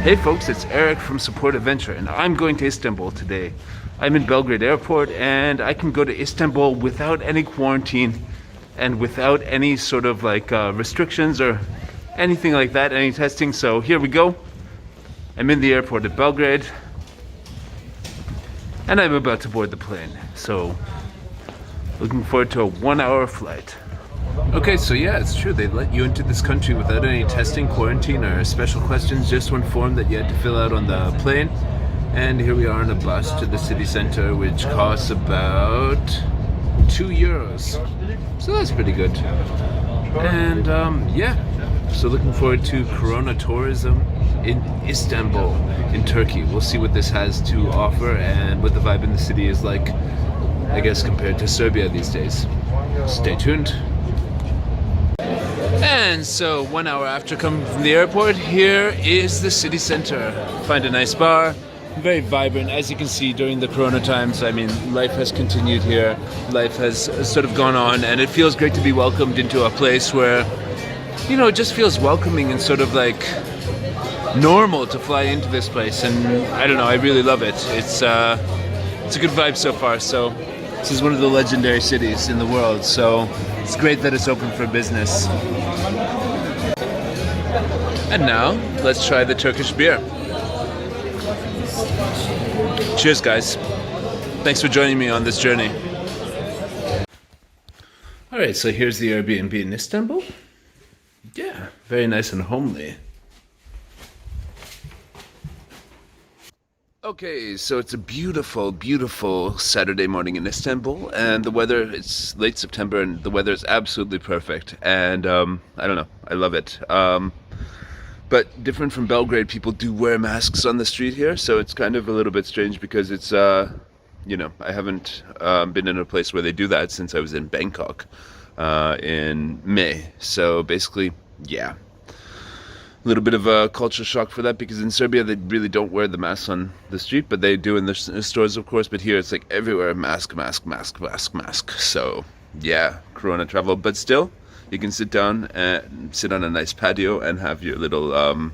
Hey folks, it's Eric from Support Adventure and I'm going to Istanbul today. I'm in Belgrade Airport and I can go to Istanbul without any quarantine and without any sort of restrictions or anything like that, any testing. So here we go. I'm in the airport at Belgrade and I'm about to board the plane. So looking forward to a 1-hour flight. Okay, so yeah, it's true. They let you into this country without any testing, quarantine, or special questions. Just one form that you had to fill out on the plane. And here we are on a bus to the city center, which costs about €2. So that's pretty good. And yeah, so looking forward to Corona tourism in Istanbul, in Turkey. We'll see what this has to offer and what the vibe in the city is like, I guess, compared to Serbia these days. Stay tuned. And so 1 hour after coming from the airport, here is the city center. Find a nice bar, very vibrant. As you can see, during the Corona times, I mean, life has continued here. Life has sort of gone on, and it feels great to be welcomed into a place where, you know, it just feels welcoming and sort of like normal to fly into this place. And I don't know, I really love it. It's a good vibe so far. So this is one of the legendary cities in the world. So it's great that it's open for business. And now, let's try the Turkish beer. Cheers, guys. Thanks for joining me on this journey. Alright, so here's the Airbnb in Istanbul. Yeah, very nice and homely. Okay, so it's a beautiful, beautiful Saturday morning in Istanbul, and the weather, it's late September, and the weather is absolutely perfect, and I don't know, I love it. But different from Belgrade, people do wear masks on the street here, so it's kind of a little bit strange because it's, you know, I haven't been in a place where they do that since I was in Bangkok in May, so basically, yeah. A little bit of a culture shock for that, because in Serbia they really don't wear the masks on the street, but they do in the stores, of course. But here it's like everywhere, mask, mask, mask, mask, mask. So yeah, Corona travel, but still you can sit down and sit on a nice patio and have your little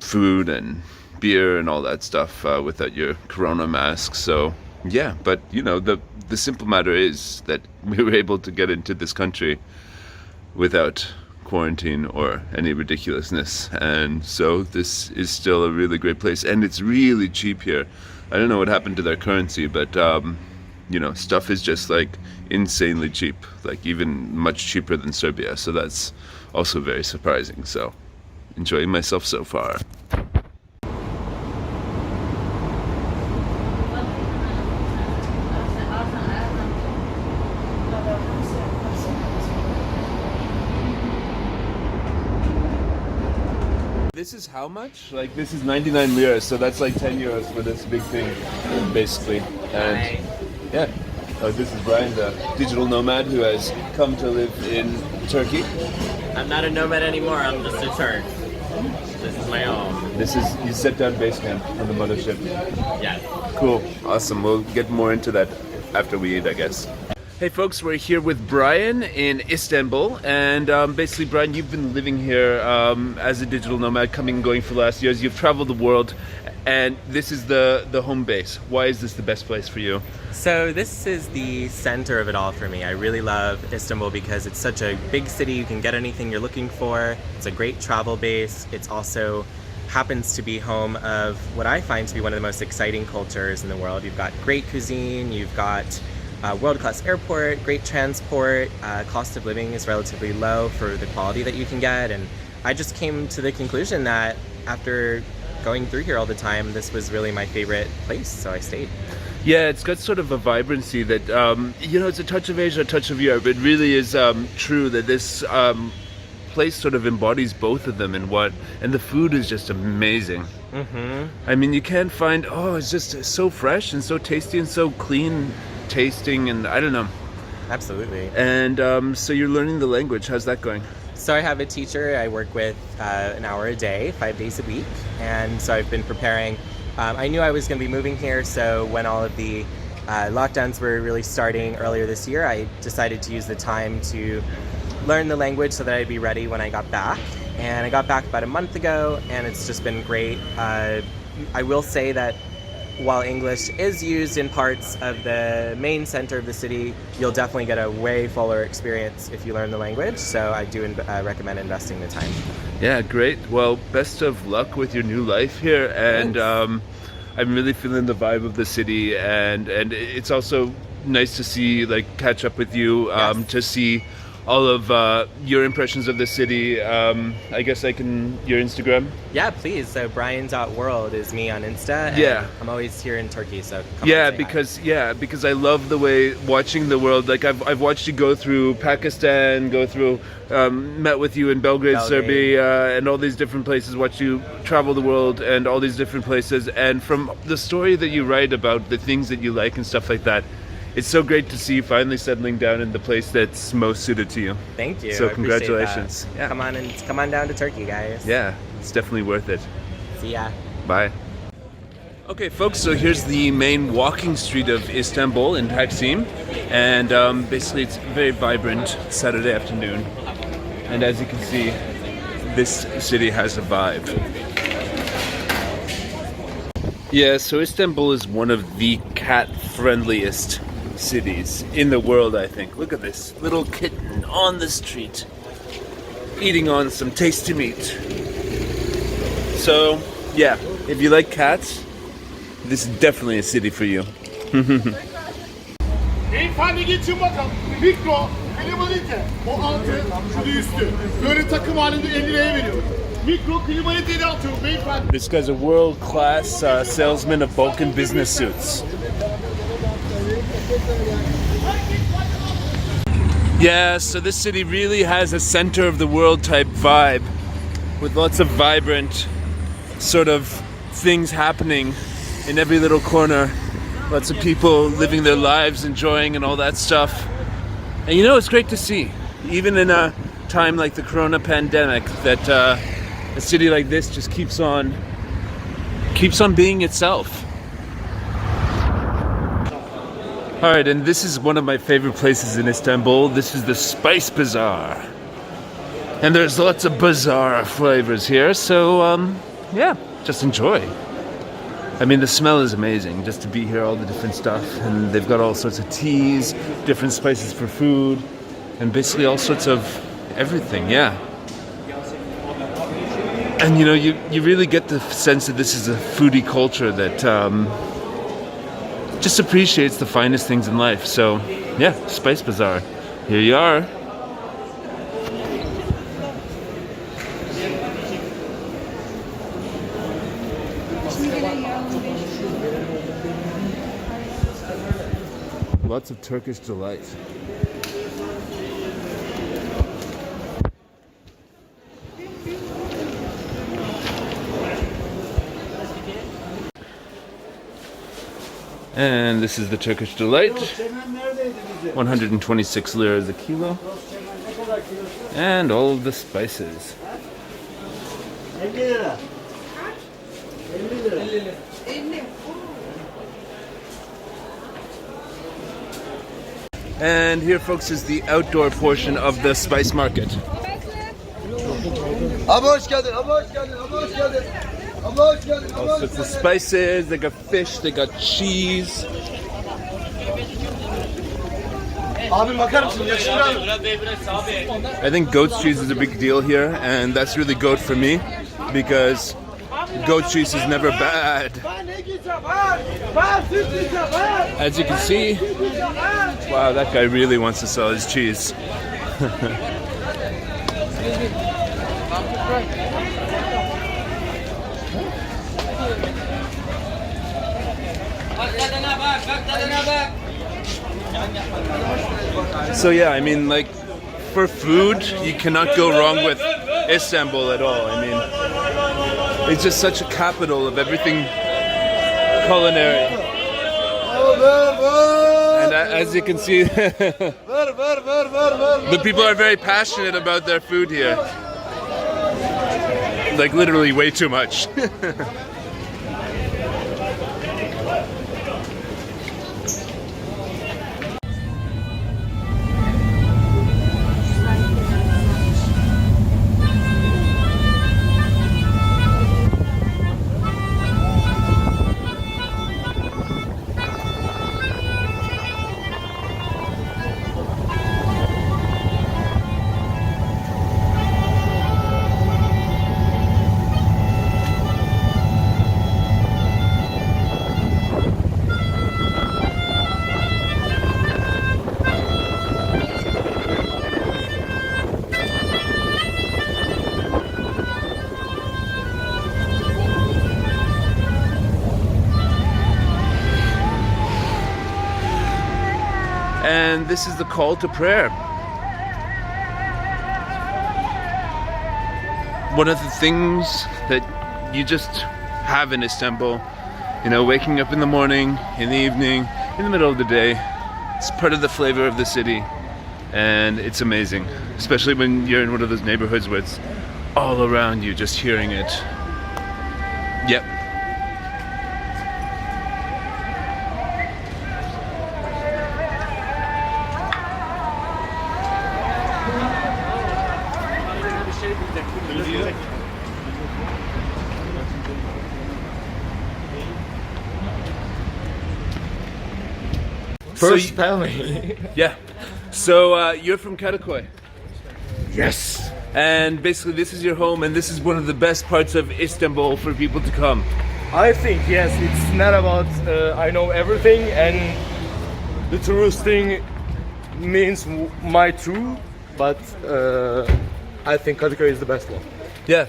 food and beer and all that stuff without your Corona mask. So yeah, but you know, the simple matter is that we were able to get into this country without quarantine or any ridiculousness, and so this is still a really great place, and it's really cheap here. I don't know what happened to their currency, but you know, stuff is just like insanely cheap, like even much cheaper than Serbia, so that's also very surprising. So enjoying myself so far. This is how much? Like, this is 99 liras, so that's like 10 euros for this big thing, basically. And yeah, this is Brian, the digital nomad who has come to live in Turkey. I'm not a nomad anymore, I'm just a Turk. This is my home. This is, you set down base camp on the mothership. Yeah. Cool, awesome. We'll get more into that after we eat, I guess. Hey folks, we're here with Brian in Istanbul, and basically, Brian, you've been living here as a digital nomad, coming and going for the last years. You've traveled the world, and this is the home base. Why is this the best place for you? So this is the center of it all for me. I really love Istanbul because it's such a big city. You can get anything you're looking for. It's a great travel base. It's also happens to be home of what I find to be one of the most exciting cultures in the world. You've got great cuisine, you've got world-class airport, great transport, cost of living is relatively low for the quality that you can get, and I just came to the conclusion that after going through here all the time, this was really my favorite place, so I stayed. Yeah, it's got sort of a vibrancy that, you know, it's a touch of Asia, a touch of Europe. It really is true that this place sort of embodies both of them and the food is just amazing. I mean, you can't find, it's just so fresh and so tasty and so clean tasting, and I don't know. Absolutely. And so you're learning the language. How's that going? So I have a teacher I work with an hour a day, 5 days a week, and so I've been preparing. I knew I was going to be moving here, so when all of the lockdowns were really starting earlier this year, I decided to use the time to learn the language so that I'd be ready when I got back. and I got back about a month ago, and it's just been great. I will say that while English is used in parts of the main center of the city, you'll definitely get a way fuller experience if you learn the language, so I do recommend investing the time. Yeah, great. Well, best of luck with your new life here, and I'm really feeling the vibe of the city, and it's also nice to see, like, catch up with you, Yes. to see all of your impressions of the city. I guess I can, your Instagram? Yeah, please. So Brian.world is me on Insta. And Yeah. I'm always here in Turkey, so come Yeah, and say hi. because I love the way watching the world. Like I've watched you go through Pakistan, go through, met with you in Belgrade, Serbia, and all these different places. Watch you travel the world and all these different places. And from the story that you write about the things that you like and stuff like that, it's so great to see you finally settling down in the place that's most suited to you. Thank you. So I appreciate congratulations. that. Yeah. Come on down to Turkey, guys. Yeah, it's definitely worth it. See ya. Bye. Okay, folks, so here's the main walking street of Istanbul in Taksim, and basically it's a very vibrant Saturday afternoon, and as you can see, this city has a vibe. Yeah, so Istanbul is one of the cat-friendliest cities in the world, I think. Look at this little kitten on the street, eating on some tasty meat. So, yeah, if you like cats, this is definitely a city for you. Beyefendi geçin bakalım. Mikro, klimalite. O altı, şu da üstü. Böyle takım halinde 50 liraya veriyorum. Mikro, klimaliteyi de atıyorum beyefendi. This guy's a world-class salesman of Balkan business suits. Yeah, so this city really has a center of the world type vibe, with lots of vibrant sort of things happening in every little corner. Lots of people living their lives, enjoying and all that stuff. And you know, it's great to see, even in a time like the corona pandemic, that a city like this just keeps on being itself. All right, and this is one of my favorite places in Istanbul. This is the Spice Bazaar. And there's lots of bazaar flavors here, so yeah, just enjoy. I mean, the smell is amazing, just to be here, all the different stuff. And they've got all sorts of teas, different spices for food, and basically all sorts of everything, yeah. And you know, you really get the sense that this is a foodie culture that just appreciates the finest things in life. So, yeah, Spice Bazaar. Here you are. Lots of Turkish delight. And this is the Turkish delight. 126 liras a kilo. And all of the spices. 50 lira. 50 lira. And here, folks, is the outdoor portion of the spice market. Abi hoş geldin, abi hoş geldin, abi hoş geldin. Abi hoş geldin, abi All hoş sorts of spices, they got fish, they got cheese. Abi bakar mısın? Yakışıklı abi. I think goat cheese is a big deal here, and that's really goat for me, because goat cheese is never bad. As you can see, wow, that guy really wants to sell his cheese. So yeah, I mean, like, for food, you cannot go wrong with Istanbul at all. I mean, it's just such a capital of everything culinary. And as you can see, the people are very passionate about their food here. Like, literally way too much. and this is the call to prayer. One of the things that you just have in Istanbul, you know, waking up in the morning, in the evening, in the middle of the day, it's part of the flavor of the city, and it's amazing, especially when you're in one of those neighborhoods where it's all around you, just hearing it. Yep. First, tell me. Yeah. So you're from Karakoy, Yes. and basically this is your home, and this is one of the best parts of Istanbul for people to come. I think yes. It's not about I know everything, and the tourist thing means my true, but I think Kadıköy is the best one. Yeah.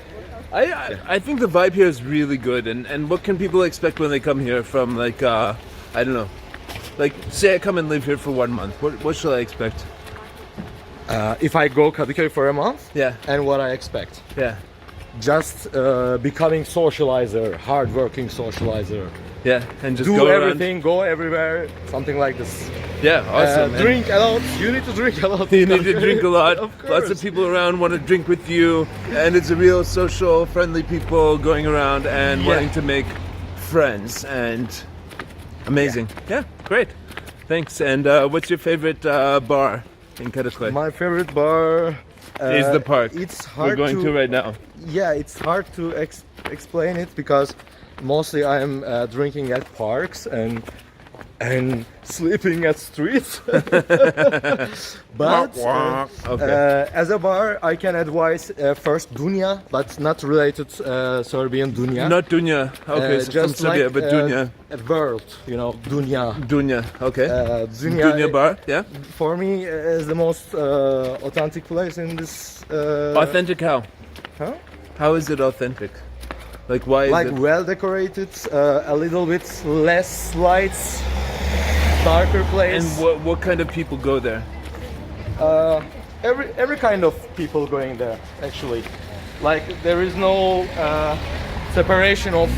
I think the vibe here is really good, and what can people expect when they come here from, like, I don't know, like, say I come and live here for 1 month, what should I expect? If I go Kadıköy for a month, Yeah. and what I expect, Yeah. just becoming socializer, hardworking socializer. Yeah, and just Do go everything, go everywhere, something like this. around. Yeah, awesome. And Drink a lot. You need to drink a lot. you need to drink a lot. Of Lots course. of people around want to drink with you, and it's a real social, friendly people going around and Yeah. wanting to make friends, and amazing. Yeah, great. Thanks. And what's your favorite bar in Karakoy? My favorite bar Is the park. It's We're hard going to right now. Yeah, it's hard to explain it because mostly I'm drinking at parks and sleeping at streets. But Okay. as a bar, I can advise first Dunya, but not related Serbian Dunya. Not Dunya. Okay, so from Serbia, but Dunya. A world, you know, Dunya. Dunya. Okay. Dunya, Dunya bar. Yeah. for me is the most authentic place in this. Authentic how? Huh? How is it authentic? Like why is Like it? well decorated, a little bit less lights, darker place. And what kind of people go there? Every kind of people going there actually. Like there is no separation of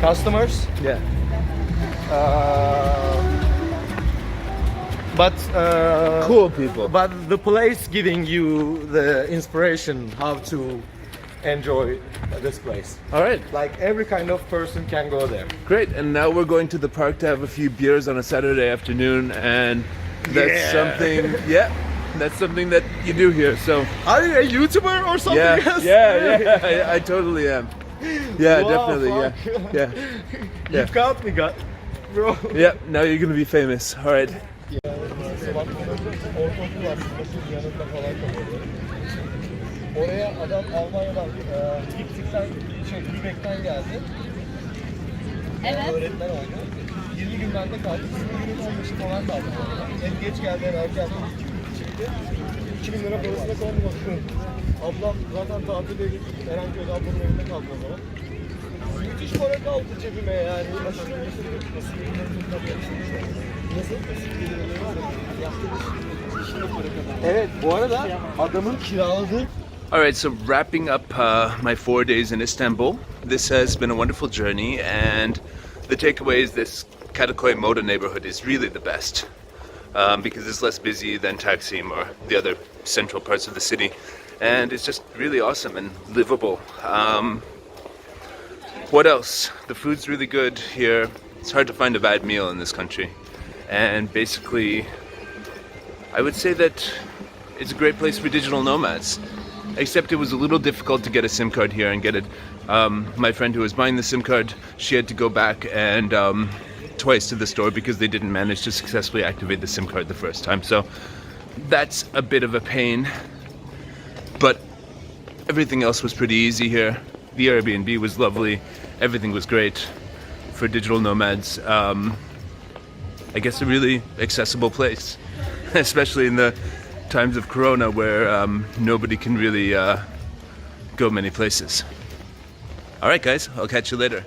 customers. Yeah. But Cool people. But the place giving you the inspiration how to enjoy this place. All right. Like every kind of person can go there. Great. And now we're going to the park to have a few beers on a Saturday afternoon, and that's Yeah. something. Yeah. That's something that you do here. So Are you a YouTuber or something yeah, else? yeah, I totally am. Yeah, Wow, definitely. fuck. Yeah. You caught me, bro. Yeah. Now you're gonna be famous. All right. Oraya adam Almanya'dan Lübeck'ten geldi. Evet. Öğretmen oldu. 20 gün bende kaldı. 15'i falan kaldı. En geç geldi, en erken çıktı. 2000 lira parasına kaldı. Ablam zaten tatilde gitti. Erenköy'de ablamın evinde kaldı o zaman. Müthiş para kaldı cebime yani. Aşırı nasıl? Evet, bu arada adamın kiraladığı. All right, so wrapping up my 4 days in Istanbul, this has been a wonderful journey, and the takeaway is this Karakoy Moda neighborhood is really the best because it's less busy than Taksim or the other central parts of the city, and it's just really awesome and livable. What else? The food's really good here. It's hard to find a bad meal in this country, and basically, I would say that it's a great place for digital nomads. Except it was a little difficult to get a SIM card here and get it. My friend who was buying the SIM card, she had to go back and twice to the store because they didn't manage to successfully activate the SIM card the first time. So that's a bit of a pain. But everything else was pretty easy here. The Airbnb was lovely. Everything was great for digital nomads. I guess a really accessible place, especially in the times of Corona where nobody can really go many places. All right, guys, I'll catch you later.